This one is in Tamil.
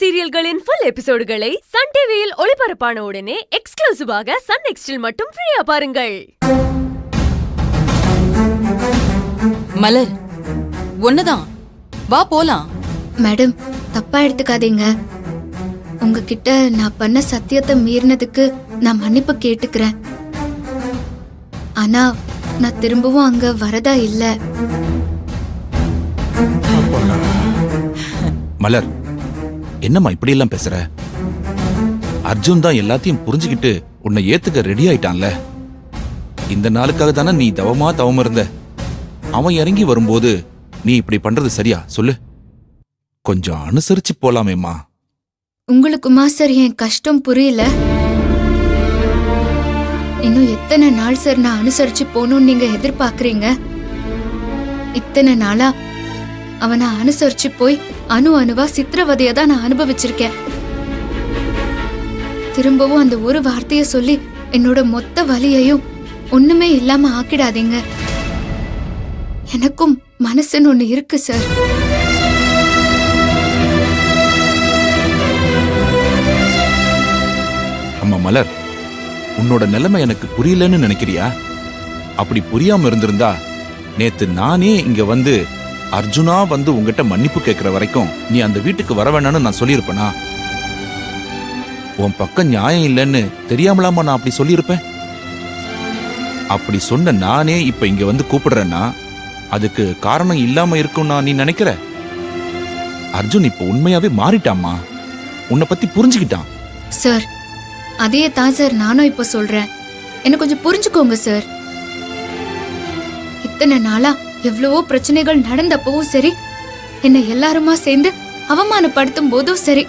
சீரியல்களின் ஃபுல் எபிசோடுகளை சன் டிவியில் ஒளிபரப்பான உடனே எக்ஸ்க்ளூசிவாக சன் நெக்ஸ்டில் மட்டும் ஃப்ரீயா பாருங்கள். மலர், ஒன்னதான் வா போலாம். மேடம், தப்பா எடுத்துக்காதீங்க. உங்ககிட்ட நான் பண்ண சத்தியத்தை மீறினதுக்கு நான் மன்னிப்பு கேட்டுக்கிறேன். ஆனா நான் திரும்பவும் அங்க வரதா இல்ல. மலர், என்னம்மா இப்படி எல்லாம் பேசுற? அர்ஜுன் தான் எல்லாத்தையும் புரிஞ்சுக்கிட்டு உன்னை ஏத்துக்க ரெடி ஆயிட்டான்ல. இந்த நாளுக்காக தானே நீ தவம் இருந்த. அவன் இறங்கி வரும்போது நீ இப்படி பண்றது சரியா சொல்லு? கொஞ்சம் அனுசரிச்சு போலாமேம்மா. உங்களுக்குமா சார் என் கஷ்டம் புரியல? இன்னும் எத்தனை நாள் சார் நான் அனுசரிச்சு போகணும்னு நீங்க எதிர்பார்க்கறீங்க? இத்தனை நாளா அவனை அனுசரிச்சு போய் அணுவா சித்திரவதையை தான் நான் அனுபவிச்சிருக்கேன். திரும்பவும் அந்த ஒரு வார்த்தைய சொல்லி என்னோட மொத்த வலியையும் ஒண்ணுமே இல்லாம ஆக்கிடாதீங்க. எனக்கும் மனசுன்னு ஒண்ணு இருக்கு சார். அம்மா மலர், உன்னோட நிலைமை எனக்கு புரியலன்னு நினைக்கிறியா? அப்படி புரியாம இருந்திருந்தா நேத்து நானே இங்க வந்து அர்ஜுனா வந்து உங்ககிட்ட மன்னிப்பு கேட்கிற வரைக்கும் நீ அந்த வீட்டுக்கு வர வேணான்னு நான் சொல்லியிருப்பேனா? உன் பக்கம் நியாயம் இல்லைன்னு தெரியாமலாமா நான் அப்படி சொல்லியிருப்பேன்? அப்படி சொன்ன நானே இப்ப இங்க வந்து கூப்பிடுறேன்னா அதுக்கு காரணம் இல்லாம இருக்கும்னா நீ நினைக்கிற? அர்ஜுன் இப்ப உண்மையாவே மாறிட்டாமா. உன்னை பத்தி புரிஞ்சுக்கிட்டான். சார், அதே தான் சார் நானும் இப்ப சொல்றேன். என்ன கொஞ்சம் புரிஞ்சுக்கோங்க சார். இத்தனை நாளா எவ்வளவோ பிரச்சனைகள் நடந்தப்பவும் சரி, என்ன எல்லாருமா சேர்ந்து அவமானப்படுத்தும் போதும் சரி,